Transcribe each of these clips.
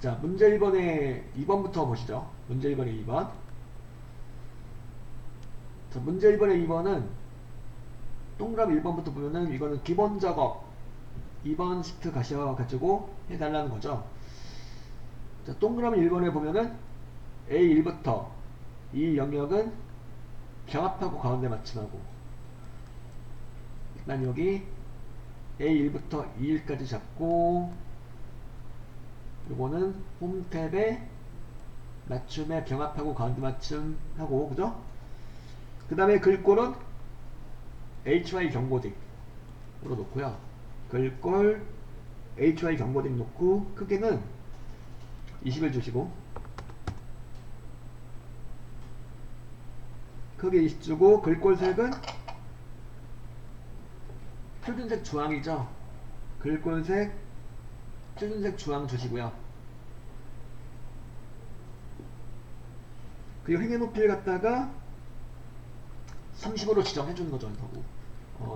자, 문제 1번에 2번부터 보시죠. 문제 1번에 2번. 자, 문제 1번에 2번은 동그라미 1번부터 보면은 이거는 기본 작업 2번 시트 가셔가지고 해달라는 거죠. 자, 동그라미 1번에 보면은 A1부터 이 영역은 경합하고 가운데 맞춤하고, 일단 여기 A1부터 E1까지 잡고, 요거는 홈탭에 맞춤에 병합하고 가운데 맞춤하고, 그죠? 그 다음에 글꼴은 HY 경고등으로 놓고요. 글꼴 HY 경고등 놓고, 크기는 20을 주시고, 크기 20 주고, 글꼴 색은 표준색 주황이죠. 글꼴색 표준색 주황 주시고요. 그리고 행의 높이를 갖다가 30으로 지정해 주는 거죠.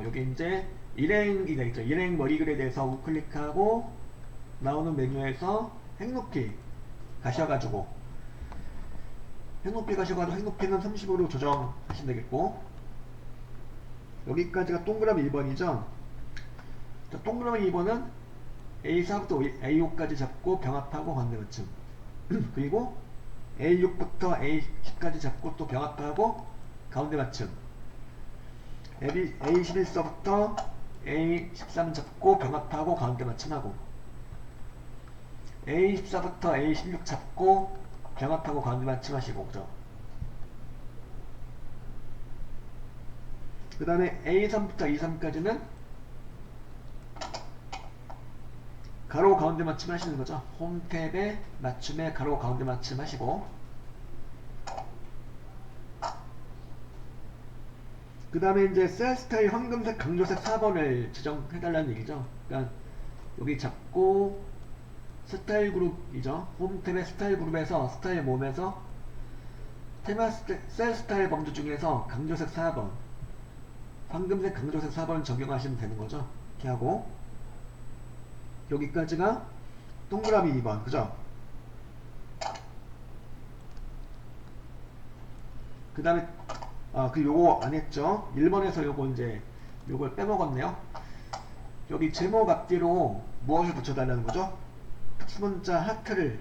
여기 이제 일행이 되겠죠. 일행 머리글에 대해서 우클릭하고 나오는 메뉴에서 행높이 가셔가지고 행높이는 30으로 조정하시면 되겠고, 여기까지가 동그라미 1번이죠. 자, 동그라미 2번은 A4부터 A5까지 잡고 병합하고 가운데 맞춤 그리고 A6부터 A10까지 잡고 또 병합하고 가운데 맞춤, A11서부터 A13 잡고 병합하고 가운데 맞춤하고, A14부터 A16 잡고 병합하고 가운데 맞춤하시고, 그죠? 그 다음에 A3부터 E3까지는 가로 가운데 맞춤 하시는 거죠. 홈탭에 맞춤에 가로 가운데 맞춤 하시고, 그 다음에 이제 셀 스타일 황금색 강조색 4번을 지정해달라는 얘기죠. 그러니까 여기 잡고 스타일 그룹이죠. 홈탭의 스타일 그룹에서 스타일 몸에서 테마 셀 스타일 범주 중에서 강조색 4번, 황금색 강조색 4번을 적용하시면 되는 거죠. 이렇게 하고, 여기까지가 동그라미 2번, 그죠? 그 다음에 요거 안 했죠? 1번에서 요거 이제 요걸 빼먹었네요. 여기 제목 앞뒤로 무엇을 붙여달라는 거죠? 특수문자 하트를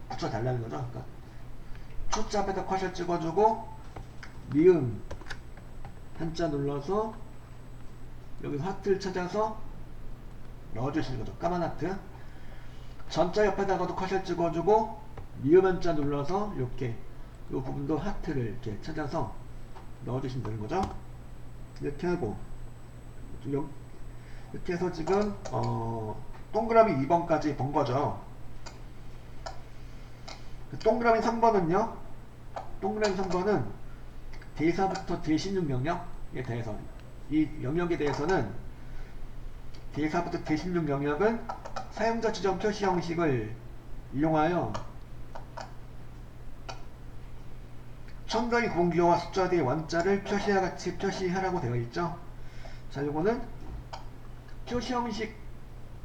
붙여달라는 거죠. 그러니까 초자 앞에다 컷을 찍어주고 미음 한자 눌러서 여기 하트를 찾아서 넣어주시는 거죠. 까만 하트. 전자 옆에다가도 컷을 찍어주고 미음 한자 눌러서 이렇게 이 부분도 하트를 이렇게 찾아서 넣어주시면 되는 거죠. 이렇게 하고 이렇게 해서 지금 동그라미 2번까지 본 거죠. 동그라미 3번은요. 동그라미 3번은 D4부터 D16 영역에 대해서, 이 영역에 대해서는 D4부터 D16 영역은 사용자 지정 표시 형식을 이용하여 첨단위 구분기호와 숫자 뒤에 원자를 표시와 같이 표시하라고 되어 있죠. 자, 요거는 표시 형식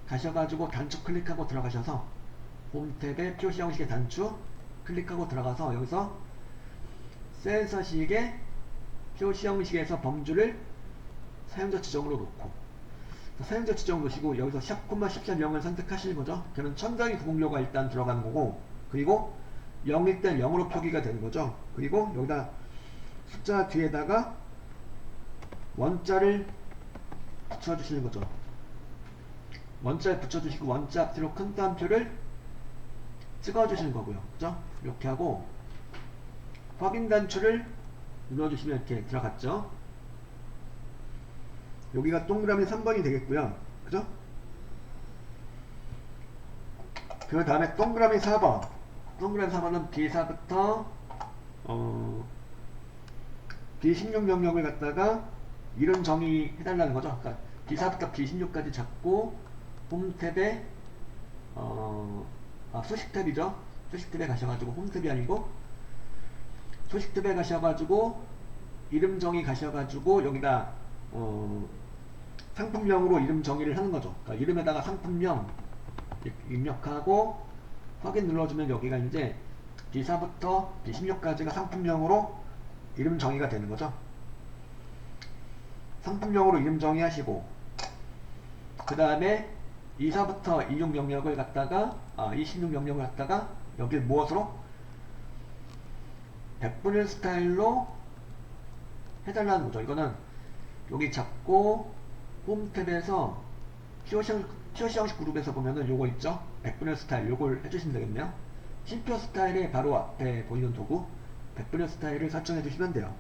가셔가지고 단추 클릭하고 들어가셔서 홈탭에 표시 형식의 단추 클릭하고 들어가서 여기서 셀 서식의 표시 형식에서 범주를 사용자 지정으로 놓고, 사용자 지정을 놓으시고 여기서 샵, 10.0을 선택하시는 거죠. 그러면 첨단위 구분료가 일단 들어가는 거고, 그리고 0일 때 0으로 표기가 되는 거죠. 그리고 여기다 숫자 뒤에다가 원자를 붙여주시는 거죠. 원자를 붙여주시고 원자 앞뒤로 큰 따옴표를 찍어주시는 거고요. 그죠? 이렇게 하고 확인 단추를 눌러주시면 이렇게 들어갔죠. 여기가 동그라미 3번이 되겠고요. 그죠? 그 다음에 동그라미 4번. 동그라미 4번은 B4부터 B16 영역을 갖다가 이름 정의해달라는 거죠. 그러니까 B4부터 B16까지 잡고 홈탭에 소식탭이죠. 소식탭에 가셔가지고, 홈탭이 아니고 소식탭에 가셔가지고 이름 정의 가셔가지고 여기다 상품명으로 이름 정의를 하는 거죠. 그러니까 이름에다가 상품명 입력하고 확인 눌러주면 여기가 이제 B4부터 B16까지가 상품명으로 이름 정의가 되는 거죠. 상품명으로 이름 정의하시고, 그 다음에 24부터 26 영역을 갖다가 26 영역을 갖다가 여기 무엇으로? 백분일 스타일로 해달라는 거죠. 이거는 여기 잡고 홈 탭에서 키워시 형식 그룹에서 보면은 요거 있죠. 백분일 스타일 요걸 해주시면 되겠네요. 심표 스타일의 바로 앞에 보이는 도구 백분일 스타일을 설정해 주시면 돼요.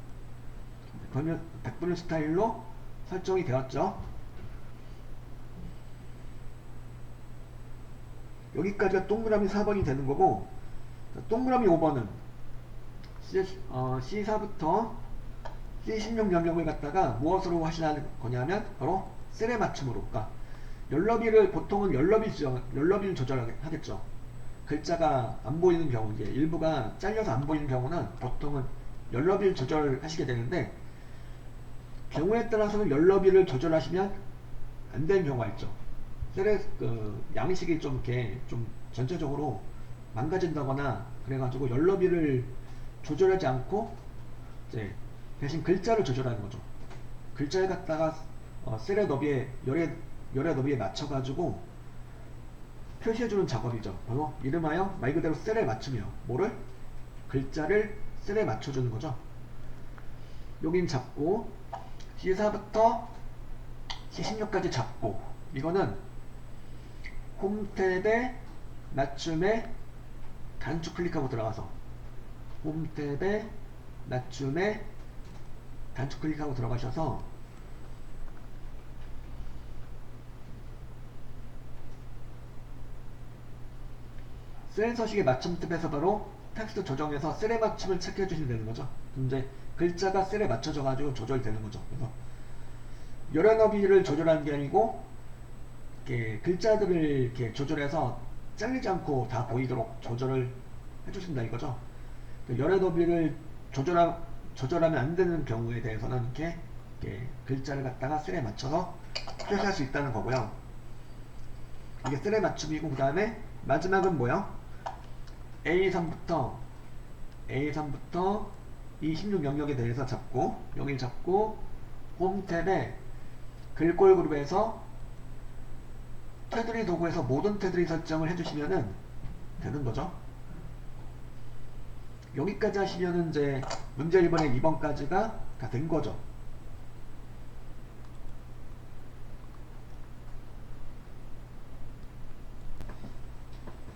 그러면 백분일 스타일로 설정이 되었죠. 여기까지가 동그라미 4번이 되는 거고, 동그라미 5번은 C4부터 C16 영역을 갖다가 무엇으로 하시는 거냐면 바로 셀에 맞춤으로, 그러니까 열너비를 보통은 열너비를 조절하겠죠. 글자가 안 보이는 경우, 이제 일부가 잘려서 안 보이는 경우는 보통은 열너비를 조절하시게 되는데, 경우에 따라서는 열너비를 조절하시면 안 되는 경우가 있죠. 셀의 양식이 좀 이렇게 좀 전체적으로 망가진다거나 그래가지고 열너비를 조절하지 않고 이제 대신 글자를 조절하는 거죠. 글자를 갖다가 셀의 너비에 열의 너비에 맞춰가지고 표시해주는 작업이죠. 바로 이름하여 말 그대로 셀에 맞추며 뭐를? 글자를 셀에 맞춰주는 거죠. 여긴 잡고 C4부터 C16까지 잡고, 이거는 홈 탭에 맞춤에 단축 클릭하고 들어가서 홈 탭에 맞춤에 단축 클릭하고 들어가셔서 셀 서식의 맞춤 탭에서 바로 텍스트 조정해서 셀에 맞춤을 체크해 주시면 되는 거죠. 이제 글자가 셀에 맞춰져 가지고 조절되는 거죠. 그래서 열의 너비를 조절하는 게 아니고 이렇게 글자들을 이렇게 조절해서 잘리지 않고 다 보이도록 조절을 해주신다 이거죠. 열의 너비를 조절하면 안 되는 경우에 대해서는 이렇게 글자를 갖다가 셀에 맞춰서 표시할 수 있다는 거고요. 이게 셀에 맞춤이고, 그 다음에 마지막은 뭐요? A3부터 26 영역에 대해서 잡고, 여기를 잡고 홈 탭에 글꼴 그룹에서 테두리 도구에서 모든 테두리 설정을 해주시면은 되는 거죠. 여기까지 하시면은 이제 문제 1번에 2번까지가 다 된 거죠.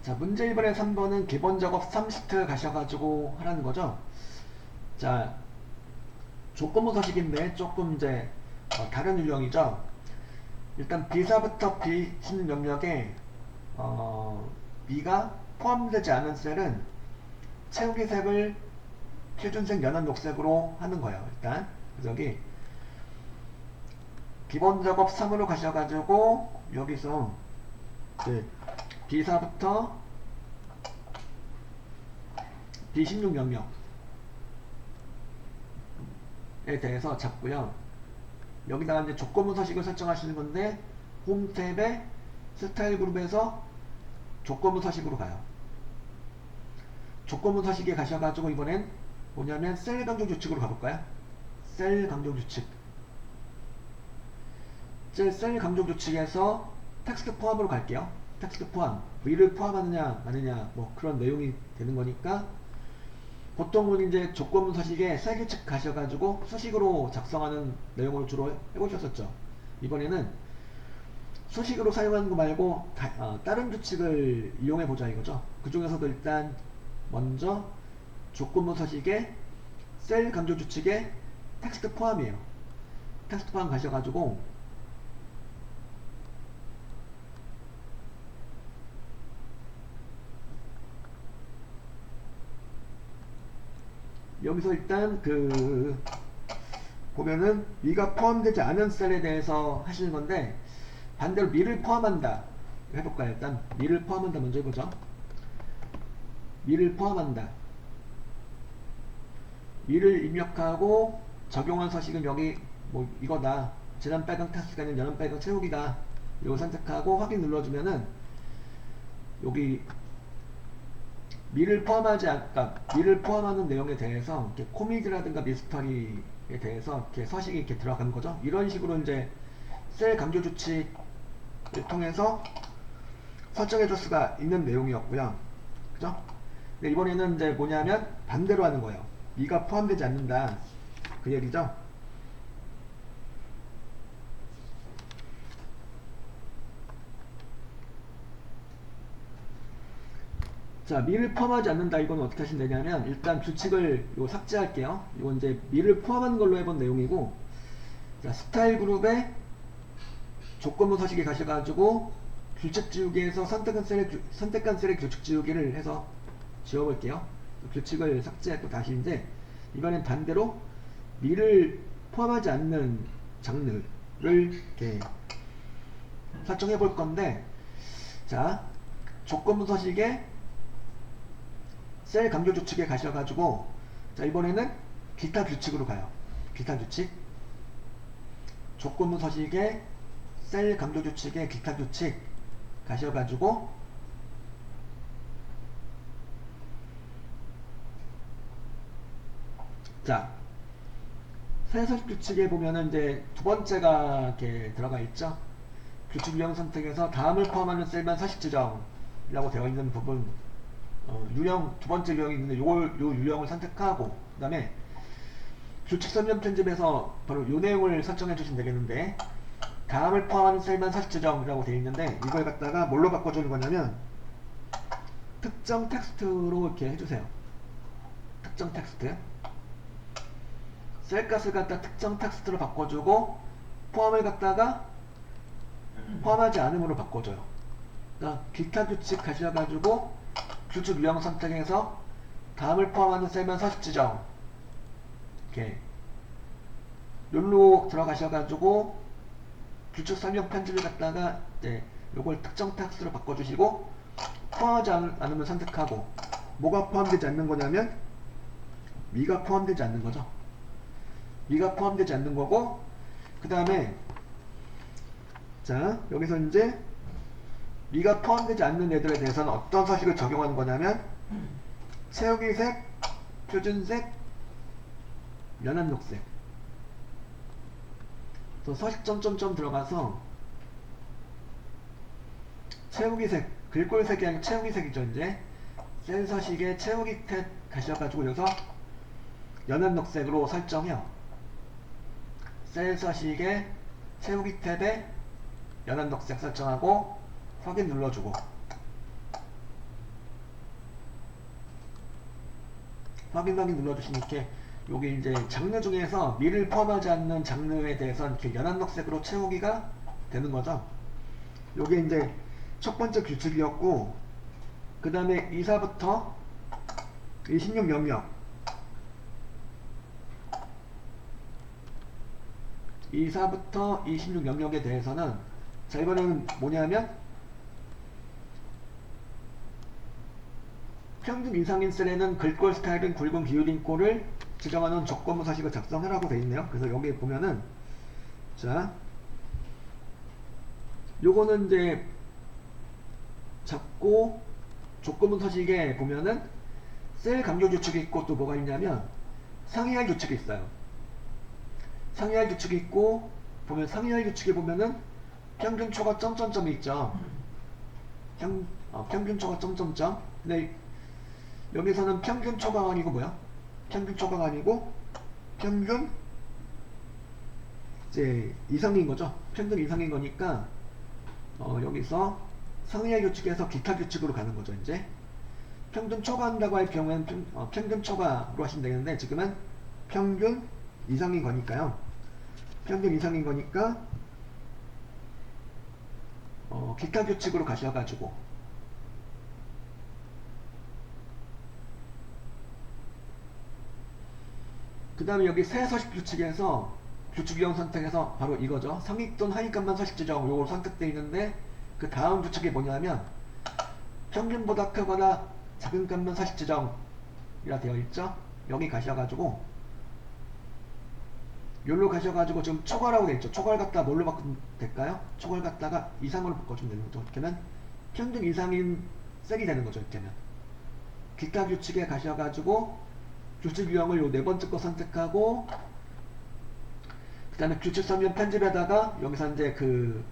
자, 문제 1번에 3번은 기본 작업 30트 가셔가지고 하라는 거죠. 자, 조건부 서식인데 조금 이제 다른 유형이죠. 일단 B4부터 B16 영역에 B가 포함되지 않은 셀은 채우기 색을 표준색 연한 녹색으로 하는 거예요. 일단 그래서 여기 기본 작업 3으로 가셔가지고 여기서 B4부터 B16 영역에 대해서 잡고요. 여기다가 이제 조건부 서식을 설정하시는 건데, 홈 탭에 스타일 그룹에서 조건부 서식으로 가요. 조건부 서식에 가셔가지고 이번엔 뭐냐면 셀 강조 규칙으로 가볼까요? 셀 강조 규칙. 셀 강조 규칙에서 텍스트 포함으로 갈게요. 텍스트 포함. 위를 포함하느냐 마느냐 뭐 그런 내용이 되는 거니까, 보통은 이제 조건부 서식에 셀 규칙 가셔가지고 수식으로 작성하는 내용으로 주로 해보셨었죠. 이번에는 수식으로 사용하는 거 말고 다른 규칙을 이용해 보자 이거죠. 그 중에서도 일단 먼저 조건부 서식에 셀 강조 규칙에 텍스트 포함이에요. 텍스트 포함 가셔가지고 여기서 일단 보면은 미가 포함되지 않은 셀에 대해서 하시는 건데, 반대로 미를 포함한다 해볼까요? 일단 미를 포함한다 먼저 해보죠. 미를 포함한다. 미를 입력하고 적용한 서식은 여기 뭐 이거다. 지난 빨강 타스가 아닌 연한 빨강 채우기다. 이거 선택하고 확인 눌러주면은 여기 미를 포함하지 그러니까 미를 포함하는 내용에 대해서 이렇게 코미디라든가 미스터리에 대해서 이렇게 서식이 이렇게 들어가는 거죠. 이런 식으로 이제 셀 강조 조치를 통해서 설정해 줄 수가 있는 내용이었고요. 그죠? 근데 이번에는 이제 뭐냐면 반대로 하는 거예요. 미가 포함되지 않는다. 그 얘기죠. 자, 미를 포함하지 않는다. 이건 어떻게 하시면 되냐면 일단 규칙을 요 삭제할게요. 이건 이제 미를 포함하는 걸로 해본 내용이고, 자, 스타일 그룹에 조건부 서식에 가셔가지고 규칙 지우기에서 선택한 셀의 규칙 지우기를 해서 지워볼게요. 규칙을 삭제했고 다시 이제 이번엔 반대로 미를 포함하지 않는 장르를 이렇게 설정해 볼 건데, 자, 조건부 서식에 셀 강조 규칙에 가셔가지고, 자, 이번에는 기타 규칙으로 가요. 기타 규칙. 조건부 서식에 셀 강조 규칙에 기타 규칙 가셔가지고, 자, 새 서식 규칙에 보면은 이제 두 번째가 이렇게 들어가 있죠. 규칙 유형 선택에서 다음을 포함하는 셀만 서식 지정이라고 되어 있는 부분, 유형 두 번째 유형이 있는데 요 유형을 선택하고, 그 다음에 규칙 설명 편집에서 바로 요 내용을 설정해 주시면 되겠는데, 다음을 포함하는 셀만 서식 지정이라고 되어 있는데 이걸 갖다가 뭘로 바꿔주는 거냐면 특정 텍스트로 이렇게 해주세요. 특정 텍스트. 셀 값을 갖다 특정 텍스트로 바꿔주고 포함을 갖다가 포함하지 않음으로 바꿔줘요. 그러니까 기타 규칙 가셔가지고 규칙 유형 선택해서 다음을 포함하는 셀만 서식 지정 이렇게 룰로 들어가셔가지고 규칙 설명 편집을 갖다가 이제 요걸 특정 텍스트로 바꿔주시고 포함하지 않으면 선택하고, 뭐가 포함되지 않는 거냐면 미가 포함되지 않는 거죠. 미가 포함되지 않는 거고, 그 다음에 자, 여기서 이제 미가 포함되지 않는 애들에 대해서는 어떤 서식을 적용하는 거냐면 채우기색, 표준색, 연한 녹색. 서식 점점점 들어가서 채우기색, 글꼴색이 아니고 채우기색이죠. 이제 셀 서식에 채우기 탭 가셔가지고 여기서 연한 녹색으로 설정해요. 셀 서식에 채우기 탭에 연한 녹색 설정하고 확인 눌러주고, 확인 눌러주시니까 여기 이제 장르 중에서 미를 포함하지 않는 장르에 대해서는 이렇게 연한 녹색으로 채우기가 되는 거죠. 요게 이제 첫 번째 규칙이었고, 그 다음에 2사부터 26 영역, 2사부터 26 영역에 대해서는, 자, 이번에는 뭐냐면 평균 이상인 셀에는 글꼴 스타일은 굵은 기울인 꼴을 지정하는 조건부 서식을 작성하라고 되어 있네요. 그래서 여기 보면은, 자, 요거는 이제 잡고 조건부 서식에 보면은 셀 강조 규칙이 있고 또 뭐가 있냐면 상위할 규칙이 있어요. 상위할 규칙이 있고, 보면 상위할 규칙에 보면은 평균 초과 점점점이 있죠. 평균 초과 점점점. 근데 여기서는 평균 초과가 아니고 뭐야? 평균 초과가 아니고 평균 이제 이상인 거죠. 평균 이상인 거니까 여기서 상위의 규칙에서 기타 규칙으로 가는 거죠. 이제 평균 초과한다고 할 경우에는 평균 초과로 하시면 되겠는데 지금은 평균 이상인 거니까요. 평균 이상인 거니까 기타 규칙으로 가셔가지고 그 다음에 여기 새 서식 규칙에서 규칙 유형 선택해서 바로 이거죠. 상위 또는 하위값만 서식 지정 요걸 선택되어 있는데, 그 다음 규칙이 뭐냐면 평균보다 크거나 작은 값만 서식 지정이라 되어 있죠. 여기 가셔가지고 여기로 가셔가지고 지금 초과라고 되어 있죠. 초과를 갖다가 뭘로 바꾸면 될까요? 초과를 갖다가 이상으로 바꿔주면 되는 거죠. 이렇게 하면 평균 이상인 셀이 되는 거죠. 이렇게 하면 기타 규칙에 가셔가지고 규칙 유형을 요 네 번째 거 선택하고, 그 다음에 규칙 설명 편집에다가 여기서 이제 그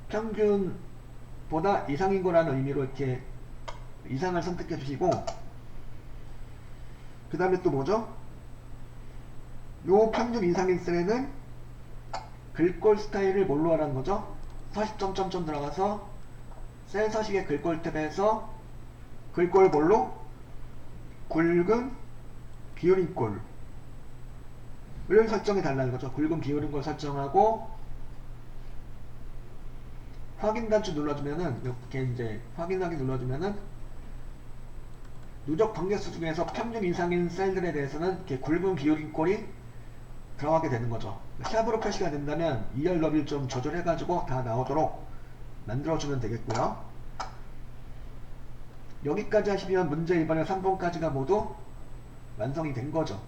평균보다 이상인 거라는 의미로 이렇게 이상을 선택해 주시고, 그 다음에 또 뭐죠? 요 평균 이상인 셀에는 글꼴 스타일을 뭘로 하라는 거죠? 서식 점점점 들어가서 셀 서식의 글꼴 탭에서 글꼴 뭘로? 굵은 기울인 꼴을 설정해 달라는 거죠. 굵은 기울인 걸 설정하고, 확인 단추 눌러주면은, 이렇게 이제 확인하기 눌러주면은 누적 관계수 중에서 평균 이상인 셀들에 대해서는 이렇게 굵은 기울인 꼴이 들어가게 되는 거죠. 샵으로 표시가 된다면 2열 너비를 좀 조절해가지고 다 나오도록 만들어주면 되겠고요. 여기까지 하시면 문제 1번에 3번까지가 모두 완성이 된 거죠.